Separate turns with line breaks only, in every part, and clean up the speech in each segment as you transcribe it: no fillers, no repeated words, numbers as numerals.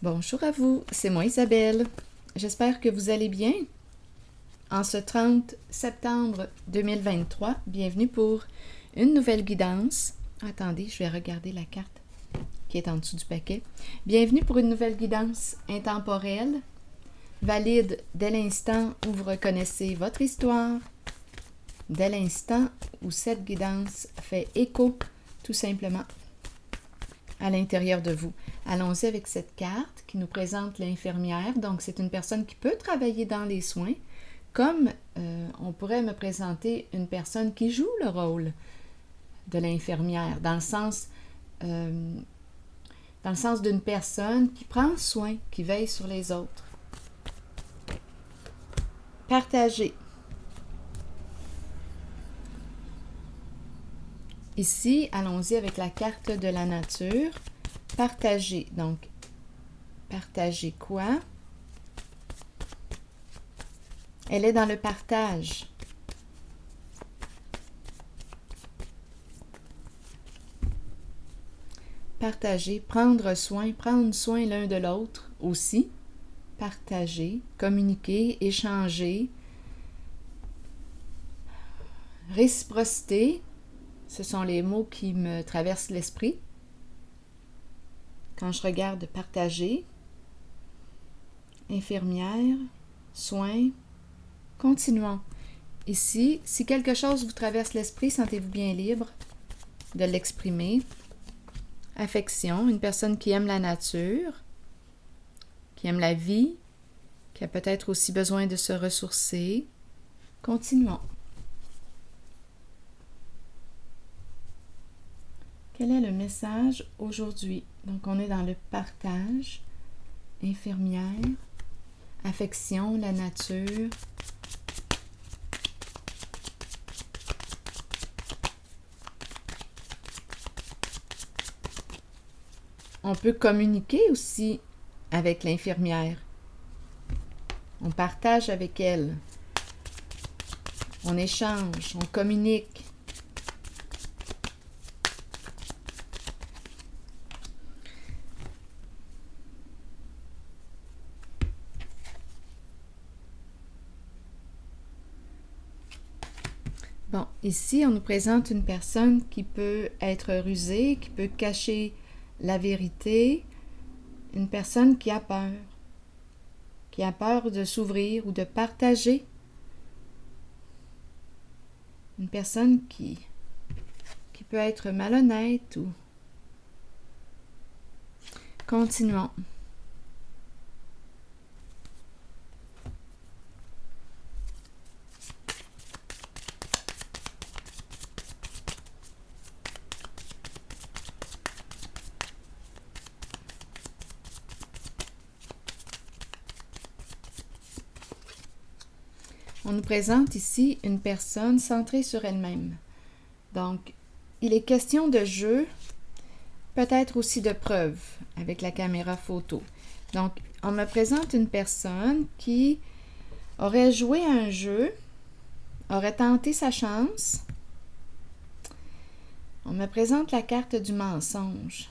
Bonjour à vous, c'est moi Isabelle. J'espère que vous allez bien. En ce 30 septembre 2023, bienvenue pour une nouvelle guidance. Attendez, je vais regarder la carte qui est en dessous du paquet. Bienvenue pour une nouvelle guidance intemporelle, valide dès l'instant où vous reconnaissez votre histoire, dès l'instant où cette guidance fait écho tout simplement à l'intérieur de vous. Allons-y avec cette carte qui nous présente l'infirmière. Donc, c'est une personne qui peut travailler dans les soins, comme on pourrait me présenter une personne qui joue le rôle de l'infirmière, dans le sens d'une personne qui prend soin, qui veille sur les autres. Partager. Ici, allons-y avec la carte de la nature. Partager. Donc, partager quoi? Elle est dans le partage. Partager, prendre soin l'un de l'autre aussi. Partager, communiquer, échanger. Réciprocité, ce sont les mots qui me traversent l'esprit quand je regarde partager. Infirmière, soins, continuons. Ici, si quelque chose vous traverse l'esprit, sentez-vous bien libre de l'exprimer. Affection, une personne qui aime la nature, qui aime la vie, qui a peut-être aussi besoin de se ressourcer. Continuons. Quel est le message aujourd'hui? Donc, on est dans le partage, infirmière, affection, la nature. On peut communiquer aussi avec l'infirmière. On partage avec elle. On échange, on communique. Bon, ici, on nous présente une personne qui peut être rusée, qui peut cacher la vérité, une personne qui a peur de s'ouvrir ou de partager, une personne qui peut être malhonnête ou... Continuons. On nous présente ici une personne centrée sur elle-même. Donc, il est question de jeu, peut-être aussi de preuve avec la caméra photo. Donc, on me présente une personne qui aurait joué à un jeu, aurait tenté sa chance. On me présente la carte du mensonge.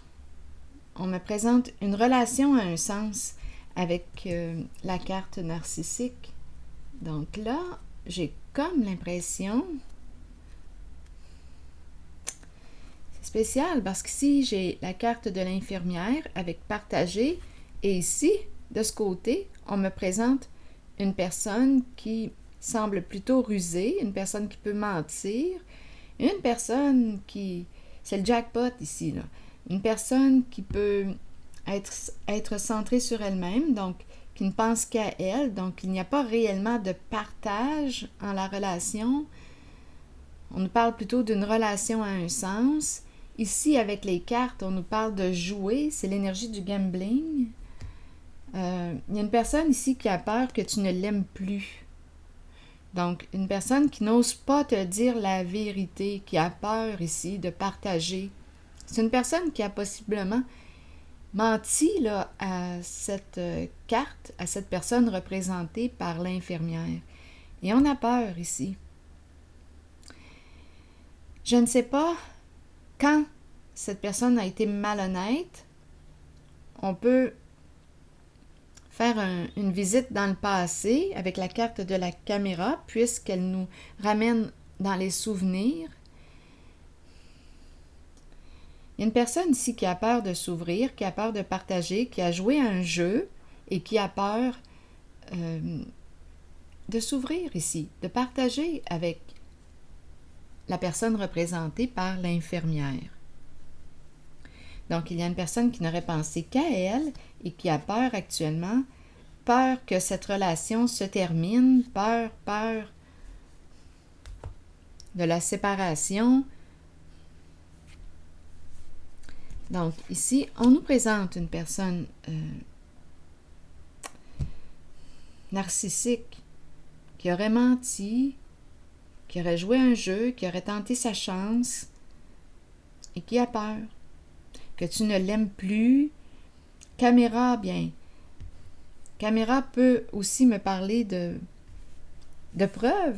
On me présente une relation à un sens avec la carte narcissique. Donc là, j'ai comme l'impression... C'est spécial parce qu'ici, j'ai la carte de l'infirmière avec partager. Et ici, de ce côté, on me présente une personne qui semble plutôt rusée, une personne qui peut mentir, une personne qui... C'est le jackpot ici, là. Une personne qui peut être centrée sur elle-même, donc qui ne pense qu'à elle, donc il n'y a pas réellement de partage en la relation. On nous parle plutôt d'une relation à un sens. Ici, avec les cartes, on nous parle de jouer, c'est l'énergie du gambling. Il y a une personne ici qui a peur que tu ne l'aimes plus. Donc, une personne qui n'ose pas te dire la vérité, qui a peur ici de partager. C'est une personne qui a possiblement menti là, à cette carte, à cette personne représentée par l'infirmière. Et on a peur ici. Je ne sais pas quand cette personne a été malhonnête. On peut faire une visite dans le passé avec la carte de la caméra, puisqu'elle nous ramène dans les souvenirs. Il y a une personne ici qui a peur de s'ouvrir, qui a peur de partager, qui a joué à un jeu et qui a peur de s'ouvrir ici, de partager avec la personne représentée par l'infirmière. Donc, il y a une personne qui n'aurait pensé qu'à elle et qui a peur actuellement, peur que cette relation se termine, peur de la séparation. Donc, ici, on nous présente une personne narcissique qui aurait menti, qui aurait joué un jeu, qui aurait tenté sa chance et qui a peur que tu ne l'aimes plus. Caméra, bien. Caméra peut aussi me parler de preuves.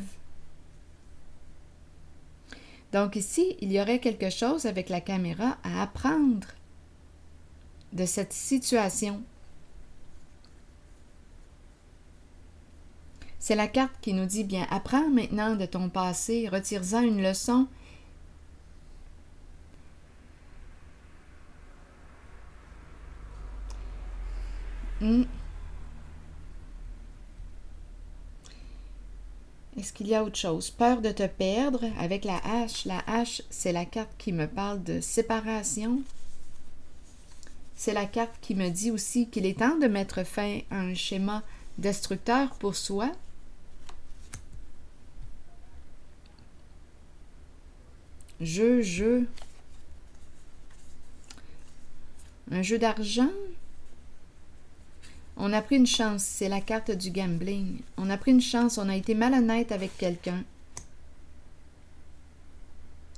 Donc ici, il y aurait quelque chose avec la caméra à apprendre de cette situation. C'est la carte qui nous dit, bien, apprends maintenant de ton passé, retire-en une leçon. Est-ce qu'il y a autre chose? Peur de te perdre avec la hache. La hache, c'est la carte qui me parle de séparation. C'est la carte qui me dit aussi qu'il est temps de mettre fin à un schéma destructeur pour soi. Un jeu d'argent. On a pris une chance, c'est la carte du gambling. On a pris une chance, on a été malhonnête avec quelqu'un.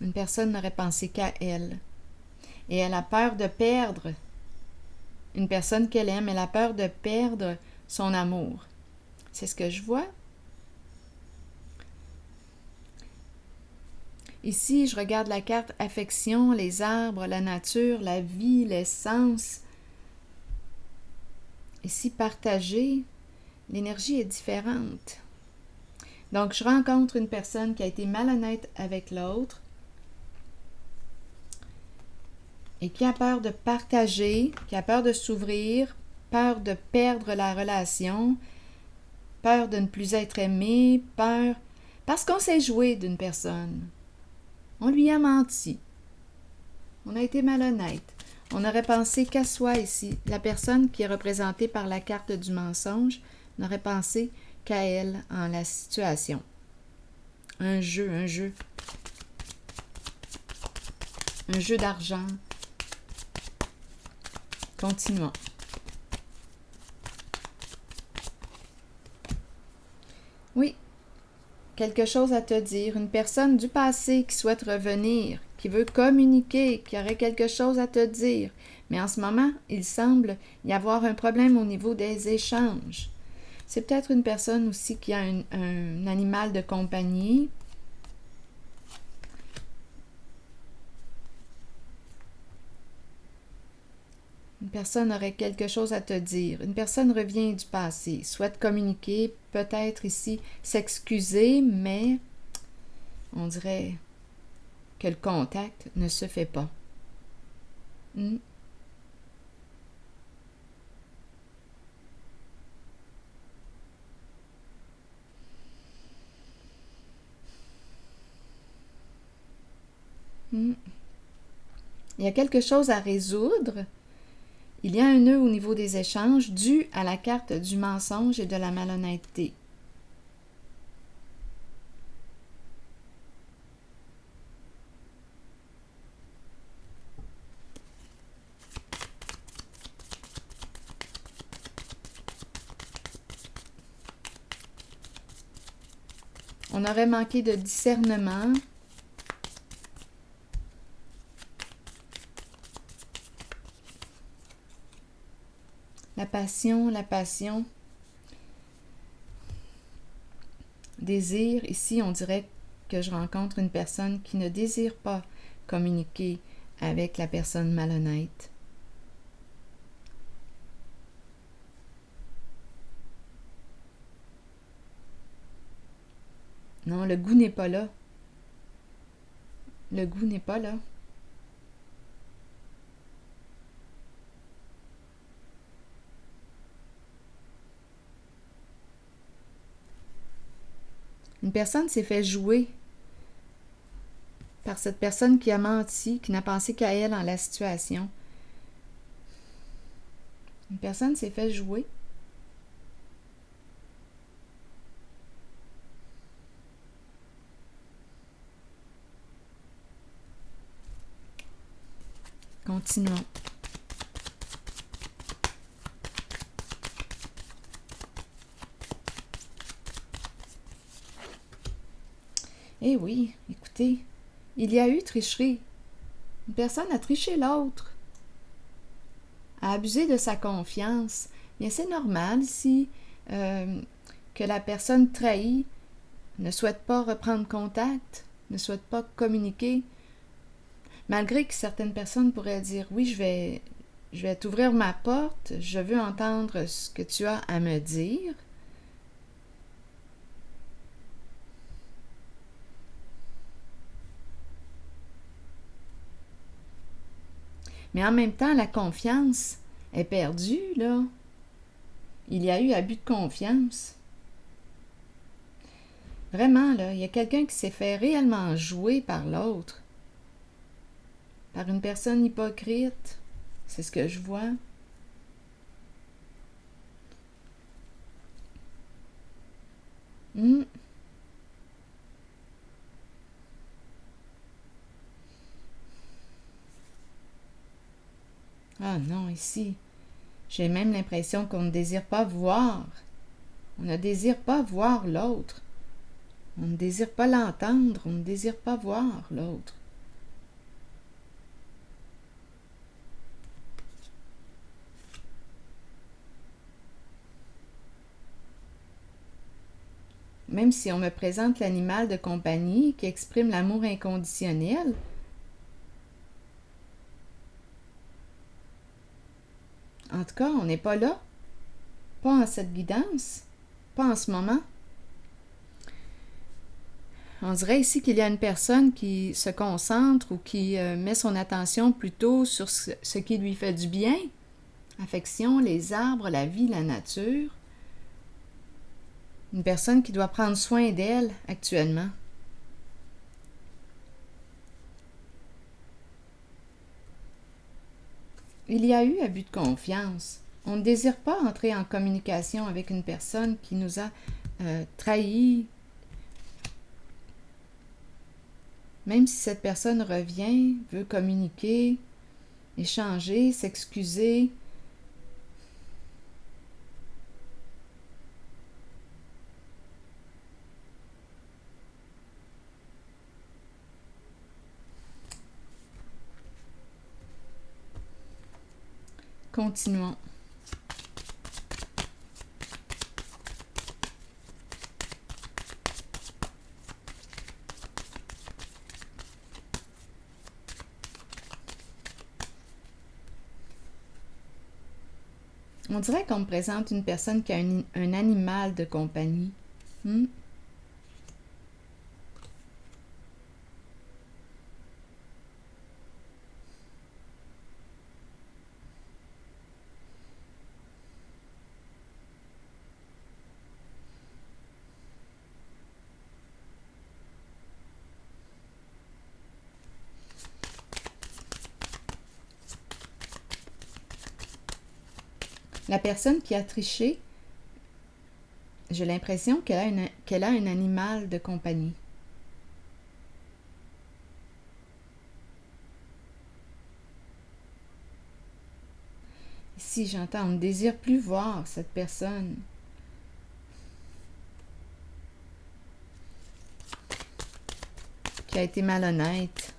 Une personne n'aurait pensé qu'à elle. Et elle a peur de perdre une personne qu'elle aime. Elle a peur de perdre son amour. C'est ce que je vois. Ici, je regarde la carte affection, les arbres, la nature, la vie, l'essence. Ici, partager, l'énergie est différente. Donc, je rencontre une personne qui a été malhonnête avec l'autre et qui a peur de partager, qui a peur de s'ouvrir, peur de perdre la relation, peur de ne plus être aimé, peur parce qu'on s'est joué d'une personne. On lui a menti. On a été malhonnête. On aurait pensé qu'à soi ici. La personne qui est représentée par la carte du mensonge n'aurait pensé qu'à elle en la situation. Un jeu. Un jeu d'argent. Continuons. Oui, quelque chose à te dire. Une personne du passé qui souhaite revenir, qui veut communiquer, qui aurait quelque chose à te dire. Mais en ce moment, il semble y avoir un problème au niveau des échanges. C'est peut-être une personne aussi qui a un animal de compagnie. Une personne aurait quelque chose à te dire. Une personne revient du passé, souhaite communiquer, peut-être ici s'excuser, mais on dirait que le contact ne se fait pas. Il y a quelque chose à résoudre. Il y a un nœud au niveau des échanges dû à la carte du mensonge et de la malhonnêteté. On aurait manqué de discernement. La passion. Désir, ici on dirait que je rencontre une personne qui ne désire pas communiquer avec la personne malhonnête. Non, le goût n'est pas là. Le goût n'est pas là. Une personne s'est fait jouer par cette personne qui a menti, qui n'a pensé qu'à elle dans la situation. Une personne s'est fait jouer. Continuons. Eh oui, écoutez, il y a eu tricherie. Une personne a triché l'autre, a abusé de sa confiance. Bien, c'est normal si que la personne trahie ne souhaite pas reprendre contact, ne souhaite pas communiquer, malgré que certaines personnes pourraient dire oui, je vais t'ouvrir ma porte, je veux entendre ce que tu as à me dire. Mais en même temps, la confiance est perdue, là. Il y a eu abus de confiance. Vraiment, là, il y a quelqu'un qui s'est fait réellement jouer par l'autre, par une personne hypocrite. C'est ce que je vois. Hmm. Ah non, ici, j'ai même l'impression qu'on ne désire pas voir. On ne désire pas voir l'autre. On ne désire pas l'entendre. On ne désire pas voir l'autre. Même si on me présente l'animal de compagnie qui exprime l'amour inconditionnel, en tout cas, on n'est pas là. Pas en cette guidance. Pas en ce moment. On dirait ici qu'il y a une personne qui se concentre ou qui met son attention plutôt sur ce qui lui fait du bien. Affection, les arbres, la vie, la nature. Une personne qui doit prendre soin d'elle actuellement. Il y a eu abus de confiance. On ne désire pas entrer en communication avec une personne qui nous a trahis. Même si cette personne revient, veut communiquer, échanger, s'excuser. Continuons. On dirait qu'on me présente une personne qui a un animal de compagnie. Hmm? La personne qui a triché, j'ai l'impression qu'elle a un animal de compagnie. Ici, j'entends, on ne désire plus voir cette personne. Qui a été malhonnête.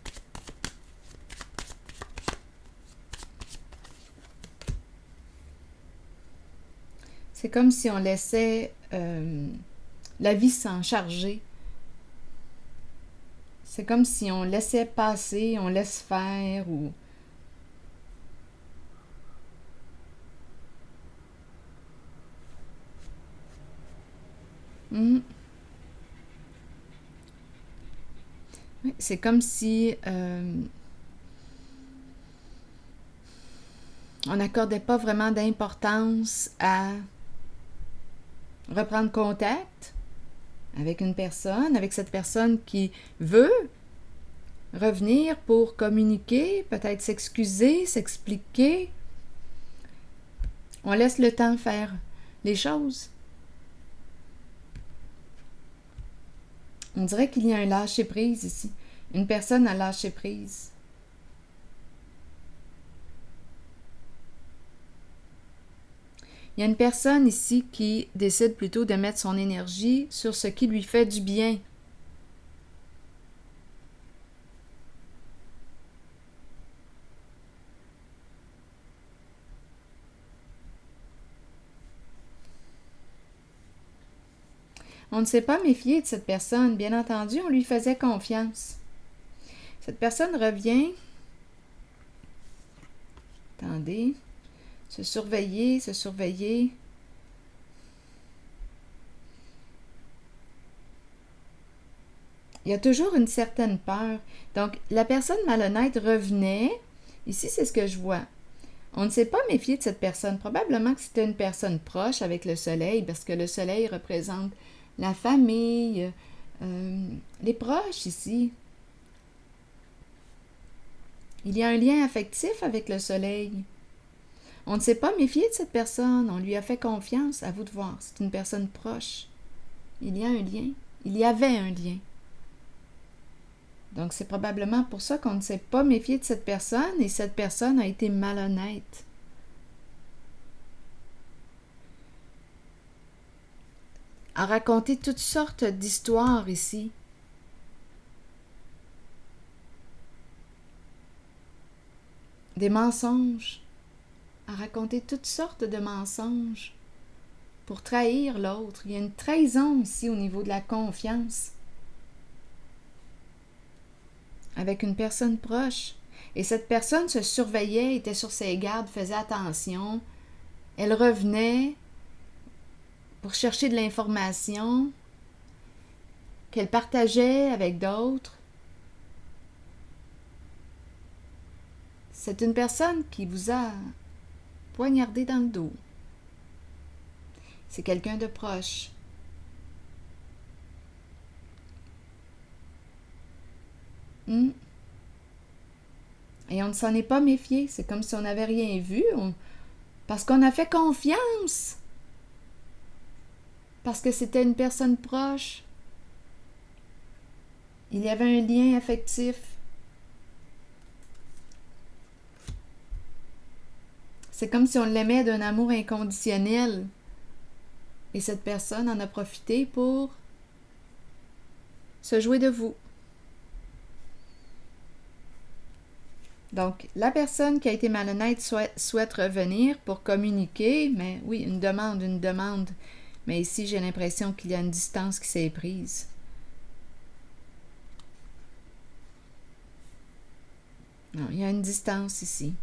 C'est comme si on laissait la vie s'en charger. C'est comme si on laissait passer, on laisse faire ou... Hmm. c'est comme si on n'accordait pas vraiment d'importance à reprendre contact avec une personne, avec cette personne qui veut revenir pour communiquer, peut-être s'excuser, s'expliquer. On laisse le temps faire les choses. On dirait qu'il y a un lâcher-prise ici. Une personne a lâché prise. Il y a une personne ici qui décide plutôt de mettre son énergie sur ce qui lui fait du bien. On ne s'est pas méfié de cette personne. Bien entendu, on lui faisait confiance. Cette personne revient. Attendez. Se surveiller, se surveiller. Il y a toujours une certaine peur. Donc, la personne malhonnête revenait. Ici, c'est ce que je vois. On ne s'est pas méfié de cette personne. Probablement que c'était une personne proche avec le soleil, parce que le soleil représente la famille, les proches ici. Il y a un lien affectif avec le soleil. On ne s'est pas méfié de cette personne, on lui a fait confiance, à vous de voir, c'est une personne proche. Il y a un lien, il y avait un lien. Donc c'est probablement pour ça qu'on ne s'est pas méfié de cette personne et cette personne a été malhonnête. A raconté toutes sortes d'histoires ici. Des mensonges. A raconté toutes sortes de mensonges pour trahir l'autre. Il y a une trahison ici au niveau de la confiance avec une personne proche. Et cette personne se surveillait, était sur ses gardes, faisait attention. Elle revenait pour chercher de l'information qu'elle partageait avec d'autres. C'est une personne qui vous a poignardé dans le dos. C'est quelqu'un de proche. Et on ne s'en est pas méfié. C'est comme si on n'avait rien vu. Parce qu'on a fait confiance. Parce que c'était une personne proche. Il y avait un lien affectif. C'est comme si on l'aimait d'un amour inconditionnel. Et cette personne en a profité pour se jouer de vous. Donc, la personne qui a été malhonnête souhaite revenir pour communiquer, mais oui, une demande. Mais ici, j'ai l'impression qu'il y a une distance qui s'est prise. Non, il y a une distance ici.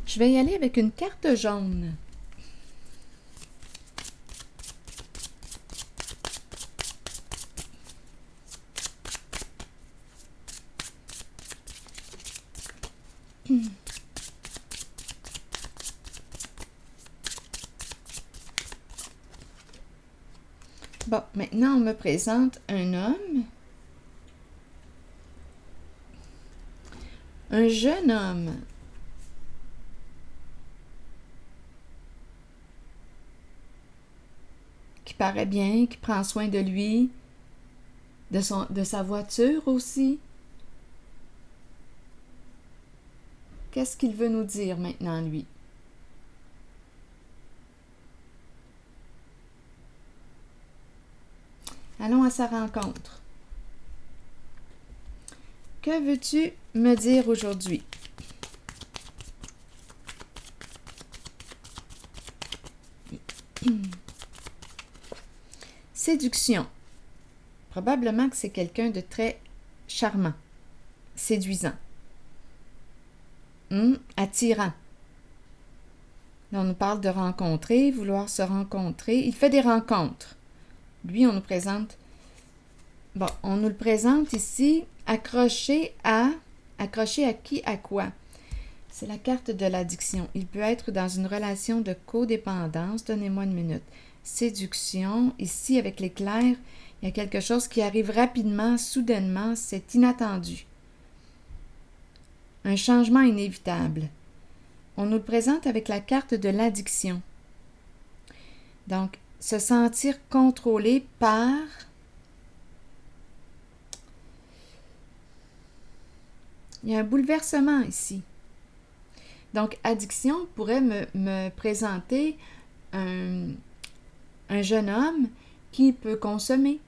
Je vais y aller avec une carte jaune. Bon, maintenant on me présente un homme. Un jeune homme. Qui paraît bien, qui prend soin de lui, de sa voiture aussi. Qu'est-ce qu'il veut nous dire maintenant, lui? Allons à sa rencontre. Que veux-tu me dire aujourd'hui? Séduction. Probablement que c'est quelqu'un de très charmant, séduisant, attirant. Là, on nous parle de rencontrer, vouloir se rencontrer. Il fait des rencontres. Lui, on nous présente... Bon, on nous le présente ici, accroché à qui, à quoi? C'est la carte de l'addiction. Il peut être dans une relation de codépendance. Donnez-moi une minute. Séduction. Ici, avec l'éclair, il y a quelque chose qui arrive rapidement, soudainement. C'est inattendu. Un changement inévitable. On nous le présente avec la carte de l'addiction. Donc, se sentir contrôlé par... Il y a un bouleversement ici. Donc, addiction pourrait me présenter un jeune homme qui peut consommer,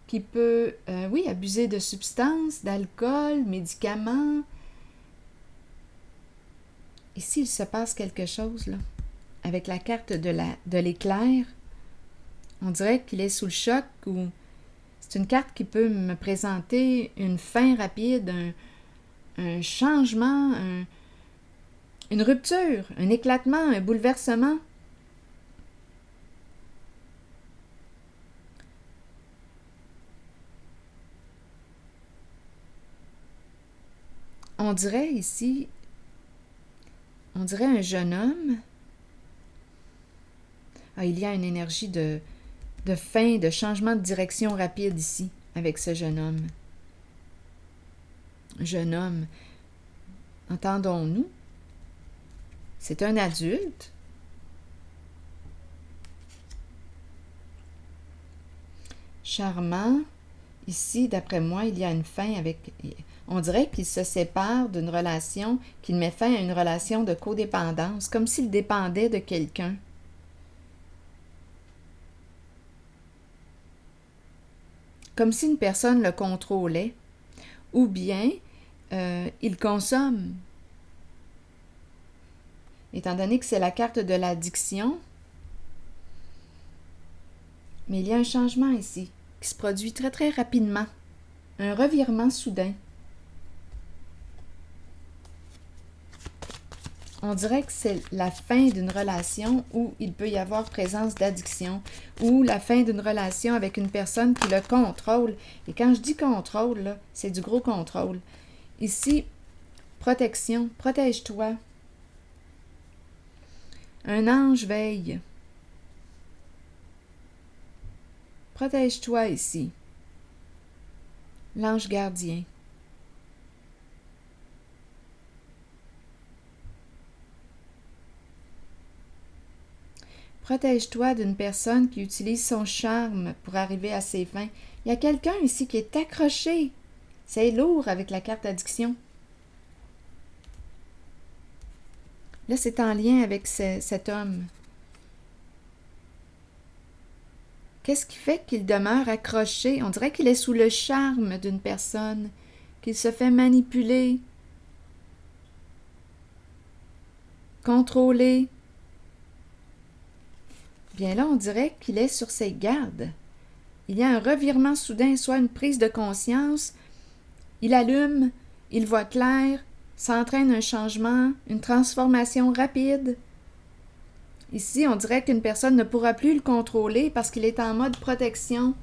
qui peut, abuser de substances, d'alcool, médicaments. Ici, il se passe quelque chose, là. Avec la carte de l'éclair, on dirait qu'il est sous le choc ou c'est une carte qui peut me présenter une fin rapide, un changement, une rupture, un éclatement, un bouleversement. On dirait ici, on dirait un jeune homme. Ah, il y a une énergie de fin, de changement de direction rapide ici, avec ce jeune homme. Jeune homme, entendons-nous? C'est un adulte. Charmant. Ici, d'après moi, il y a une fin avec... On dirait qu'il se sépare d'une relation, qu'il met fin à une relation de codépendance, comme s'il dépendait de quelqu'un. Comme si une personne le contrôlait, ou bien il consomme. Étant donné que c'est la carte de l'addiction, mais il y a un changement ici, qui se produit très très rapidement, un revirement soudain. On dirait que c'est la fin d'une relation où il peut y avoir présence d'addiction ou la fin d'une relation avec une personne qui le contrôle. Et quand je dis contrôle, là, c'est du gros contrôle. Ici, protection, protège-toi. Un ange veille. Protège-toi ici. L'ange gardien. Protège-toi d'une personne qui utilise son charme pour arriver à ses fins. Il y a quelqu'un ici qui est accroché. C'est lourd avec la carte addiction. Là, c'est en lien avec cet homme. Qu'est-ce qui fait qu'il demeure accroché? On dirait qu'il est sous le charme d'une personne, qu'il se fait manipuler, contrôler. Bien là, on dirait qu'il est sur ses gardes. Il y a un revirement soudain, soit une prise de conscience. Il allume, il voit clair, s'entraîne un changement, une transformation rapide. Ici, on dirait qu'une personne ne pourra plus le contrôler parce qu'il est en mode protection.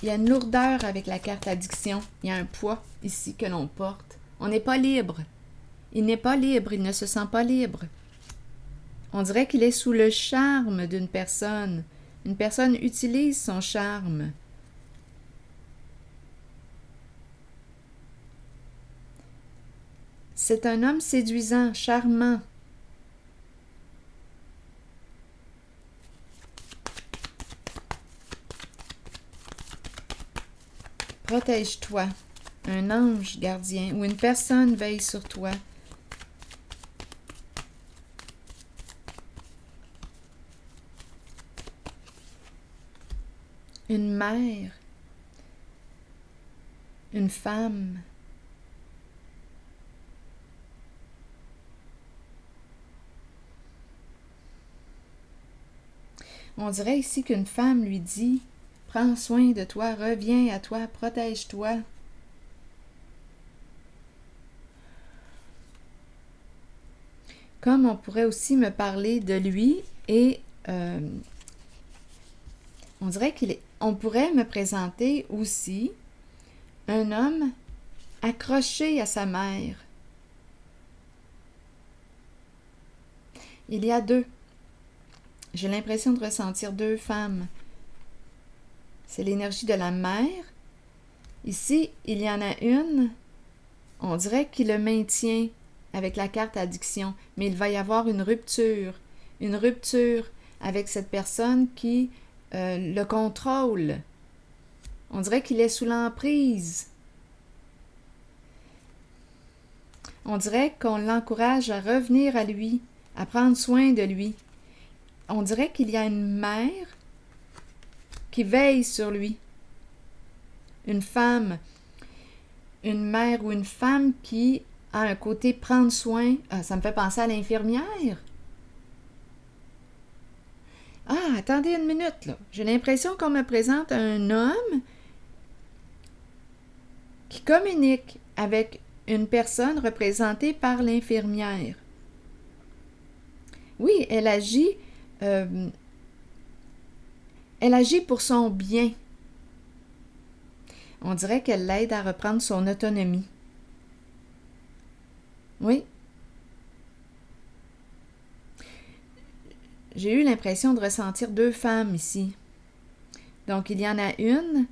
Il y a une lourdeur avec la carte addiction. Il y a un poids ici que l'on porte. On n'est pas libre. Il n'est pas libre, il ne se sent pas libre. On dirait qu'il est sous le charme d'une personne. Une personne utilise son charme. C'est un homme séduisant, charmant. Protège-toi. Un ange gardien ou une personne veille sur toi. Une mère. Une femme. On dirait ici qu'une femme lui dit « Prends soin de toi, reviens à toi, protège-toi. » Comme on pourrait aussi me parler de lui et on dirait on pourrait me présenter aussi un homme accroché à sa mère. Il y a deux. J'ai l'impression de ressentir deux femmes. C'est l'énergie de la mère. Ici, il y en a une, on dirait qu'il le maintient avec la carte addiction, mais il va y avoir une rupture avec cette personne qui le contrôle. On dirait qu'il est sous l'emprise. On dirait qu'on l'encourage à revenir à lui, à prendre soin de lui. On dirait qu'il y a une mère qui veille sur lui. Une femme, une mère ou une femme qui a un côté prendre soin. Ah, ça me fait penser à l'infirmière. Ah, attendez une minute, là. J'ai l'impression qu'on me présente un homme qui communique avec une personne représentée par l'infirmière. Oui, elle agit pour son bien. On dirait qu'elle l'aide à reprendre son autonomie. Oui. J'ai eu l'impression de ressentir deux femmes ici. Donc, il y en a une,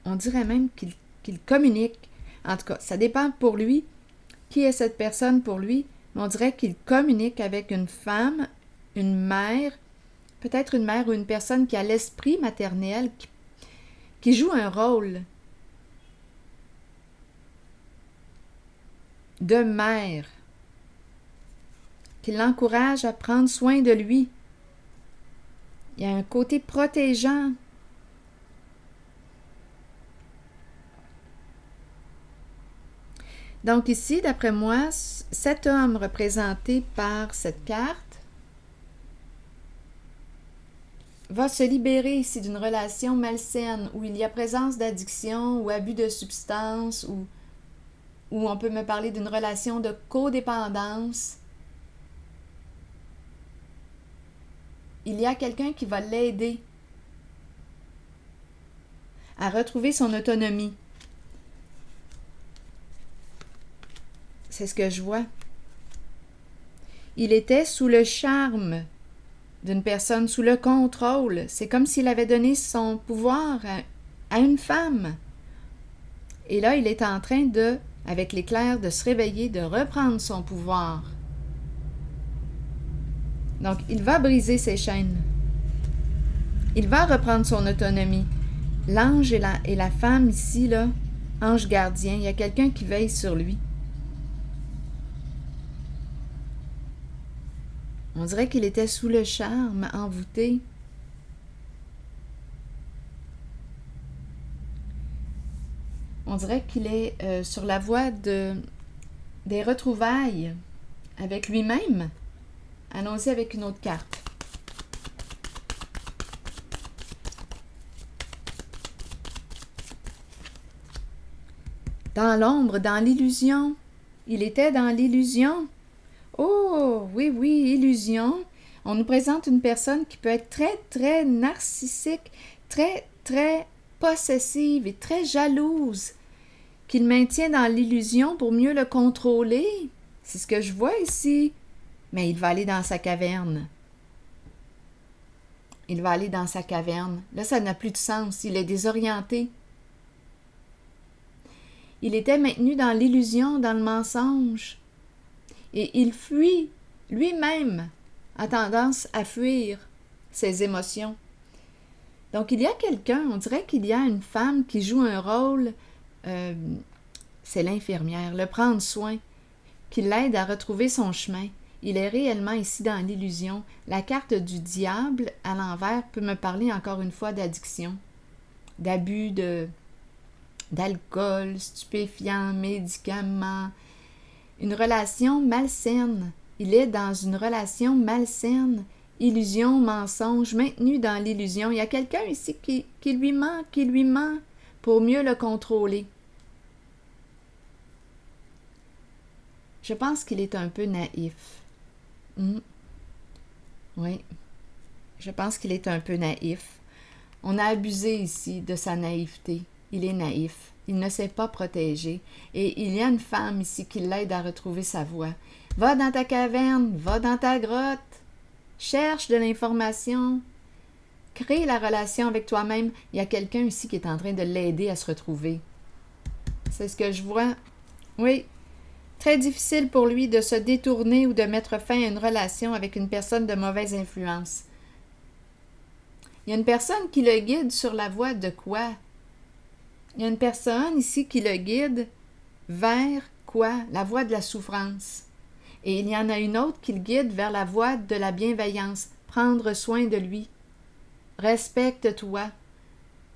on dirait même qu'il communique. En tout cas, ça dépend pour lui, qui est cette personne pour lui, mais on dirait qu'il communique avec une femme, une mère, peut-être une mère ou une personne qui a l'esprit maternel, qui joue un rôle de mère, qui l'encourage à prendre soin de lui. Il y a un côté protégeant. Donc ici, d'après moi, cet homme représenté par cette carte va se libérer ici d'une relation malsaine où il y a présence d'addiction ou abus de substances ou on peut me parler d'une relation de codépendance. Il y a quelqu'un qui va l'aider à retrouver son autonomie. C'est ce que je vois. Il était sous le charme d'une personne, sous le contrôle. C'est comme s'il avait donné son pouvoir à une femme. Et là, il est en train de, avec l'éclair, de se réveiller, de reprendre son pouvoir. Donc, il va briser ses chaînes. Il va reprendre son autonomie. L'ange et la femme ici, là, ange gardien, il y a quelqu'un qui veille sur lui. On dirait qu'il était sous le charme, envoûté. On dirait qu'il est sur la voie des retrouvailles avec lui-même. Allons-y avec une autre carte. Dans l'ombre, dans l'illusion. Il était dans l'illusion. Oh, oui, illusion. On nous présente une personne qui peut être très, très narcissique, très, très possessive et très jalouse, qu'il maintient dans l'illusion pour mieux le contrôler. C'est ce que je vois ici. Mais il va aller dans sa caverne. Il va aller dans sa caverne. Là, ça n'a plus de sens. Il est désorienté. Il était maintenu dans l'illusion, dans le mensonge. Et il fuit, lui-même, a tendance à fuir ses émotions. Donc, il y a quelqu'un, on dirait qu'il y a une femme qui joue un rôle, c'est l'infirmière, le prendre soin, qui l'aide à retrouver son chemin. Il est réellement ici dans l'illusion. La carte du diable à l'envers peut me parler encore une fois d'addiction, d'abus d'alcool, stupéfiants, médicaments, une relation malsaine. Il est dans une relation malsaine illusion, mensonge, maintenu dans l'illusion. Il y a quelqu'un ici qui lui ment pour mieux le contrôler. Je pense qu'il est un peu naïf. Oui, je pense qu'il est un peu naïf. On a abusé ici de sa naïveté. Il est naïf. Il ne s'est pas protégé. Et il y a une femme ici qui l'aide à retrouver sa voie. Va dans ta caverne, va dans ta grotte. Cherche de l'information. Crée la relation avec toi-même. Il y a quelqu'un ici qui est en train de l'aider à se retrouver. C'est ce que je vois. Oui. Très difficile pour lui de se détourner ou de mettre fin à une relation avec une personne de mauvaise influence. Il y a une personne qui le guide sur la voie de quoi? Il y a une personne ici qui le guide vers quoi? La voie de la souffrance. Et il y en a une autre qui le guide vers la voie de la bienveillance. Prendre soin de lui. Respecte-toi.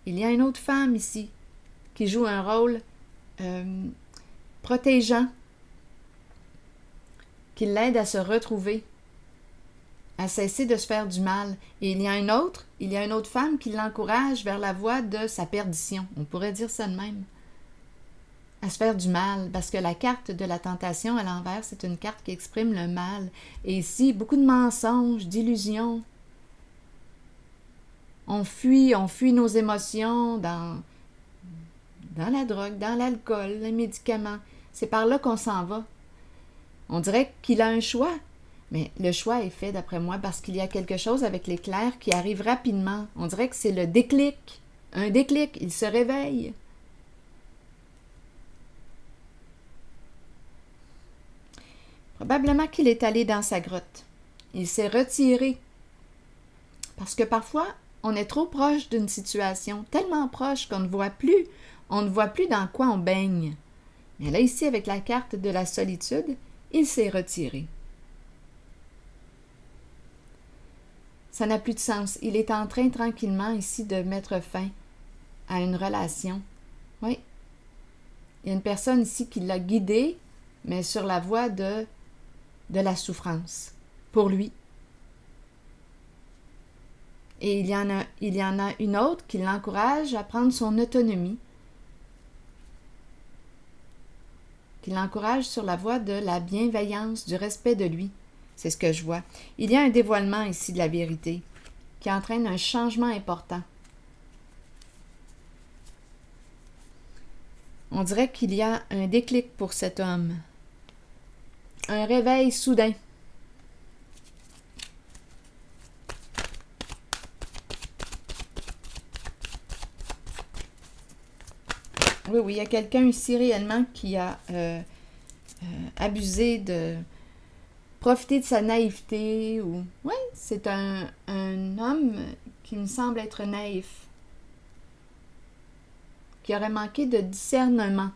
Il y a une autre femme ici qui joue un rôle protégeant, qui l'aide à se retrouver, à cesser de se faire du mal. Et il y a une autre femme qui l'encourage vers la voie de sa perdition. On pourrait dire ça de même. À se faire du mal, parce que la carte de la tentation à l'envers, c'est une carte qui exprime le mal. Et ici, beaucoup de mensonges, d'illusions. On fuit nos émotions dans la drogue, dans l'alcool, les médicaments. C'est par là qu'on s'en va. On dirait qu'il a un choix, mais le choix est fait, d'après moi, parce qu'il y a quelque chose avec l'éclair qui arrive rapidement. On dirait que c'est le déclic. Un déclic, il se réveille. Probablement qu'il est allé dans sa grotte. Il s'est retiré. Parce que parfois, on est trop proche d'une situation, tellement proche qu'on ne voit plus dans quoi on baigne. Mais là, ici, avec la carte de la solitude, il s'est retiré. Ça n'a plus de sens. Il est en train tranquillement ici de mettre fin à une relation. Oui. Il y a une personne ici qui l'a guidé, mais sur la voie de la souffrance, pour lui. Et il y en a une autre qui l'encourage à prendre son autonomie, qui l'encourage sur la voie de la bienveillance, du respect de lui. C'est ce que je vois. Il y a un dévoilement ici de la vérité qui entraîne un changement important. On dirait qu'il y a un déclic pour cet homme. Un réveil soudain. Oui, il y a quelqu'un ici réellement qui a abusé de profiter de sa naïveté. Oui, c'est un homme qui me semble être naïf, qui aurait manqué de discernement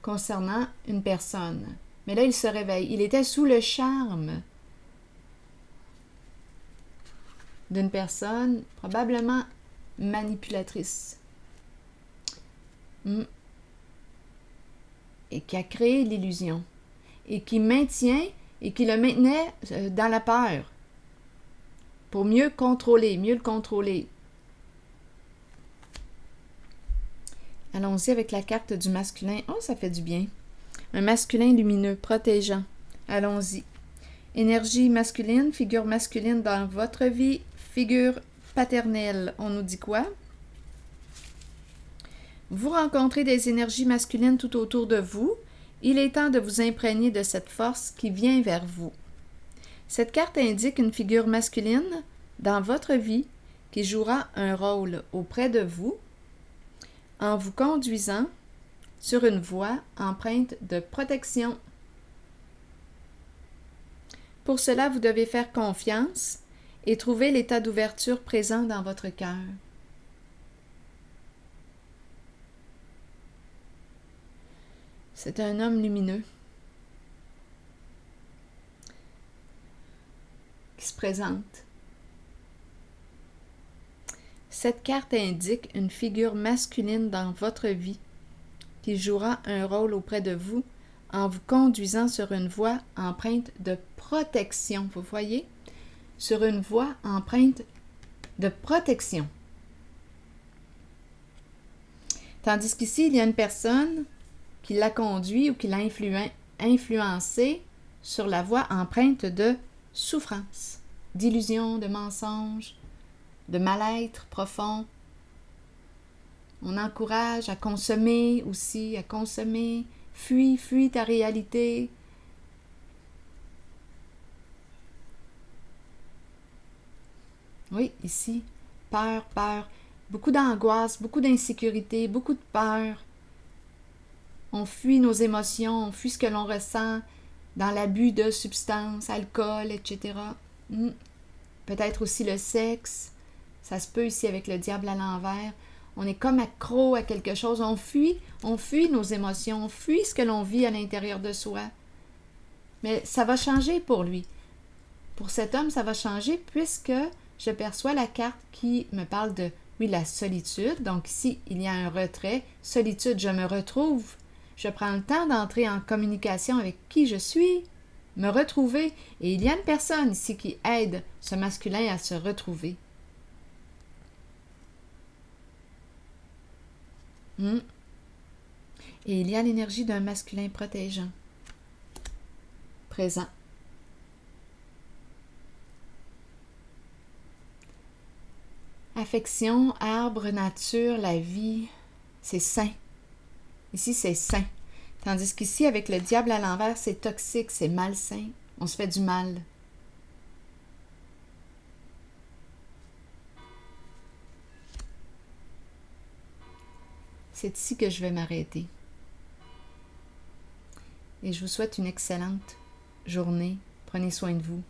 concernant une personne. Mais là, il se réveille. Il était sous le charme d'une personne probablement manipulatrice. Et qui a créé l'illusion. Et qui maintient et qui le maintenait dans la peur. Pour mieux le contrôler. Allons-y avec la carte du masculin. Oh, ça fait du bien. Un masculin lumineux, protégeant. Allons-y. Énergie masculine, figure masculine dans votre vie, figure paternelle. On nous dit quoi? Vous rencontrez des énergies masculines tout autour de vous. Il est temps de vous imprégner de cette force qui vient vers vous. Cette carte indique une figure masculine dans votre vie qui jouera un rôle auprès de vous en vous conduisant sur une voie empreinte de protection. Pour cela, vous devez faire confiance et trouver l'état d'ouverture présent dans votre cœur. C'est un homme lumineux qui se présente. Cette carte indique une figure masculine dans votre vie qui jouera un rôle auprès de vous en vous conduisant sur une voie empreinte de protection. Vous voyez? sur une voie empreinte de protection. Tandis qu'ici, il y a une personne qui l'a conduit ou qui l'a influencé sur la voie empreinte de souffrance, d'illusion, de mensonge, de mal-être profond. On encourage à consommer aussi, à consommer. Fuis ta réalité. Oui, ici, peur. Beaucoup d'angoisse, beaucoup d'insécurité, beaucoup de peur. On fuit nos émotions, on fuit ce que l'on ressent dans l'abus de substances, alcool, etc. Peut-être aussi le sexe. Ça se peut ici avec le diable à l'envers. On est comme accro à quelque chose. On fuit nos émotions, on fuit ce que l'on vit à l'intérieur de soi. Mais ça va changer pour lui. Pour cet homme, ça va changer puisque je perçois la carte qui me parle de, oui, la solitude. Donc ici, il y a un retrait. Solitude, je me retrouve. Je prends le temps d'entrer en communication avec qui je suis, me retrouver. Et il y a une personne ici qui aide ce masculin à se retrouver. Et il y a l'énergie d'un masculin protégeant, présent. Affection, arbre, nature, la vie, c'est sain. Ici, c'est sain. Tandis qu'ici, avec le diable à l'envers, c'est toxique, c'est malsain. On se fait du mal. C'est ici que je vais m'arrêter. Et je vous souhaite une excellente journée. Prenez soin de vous.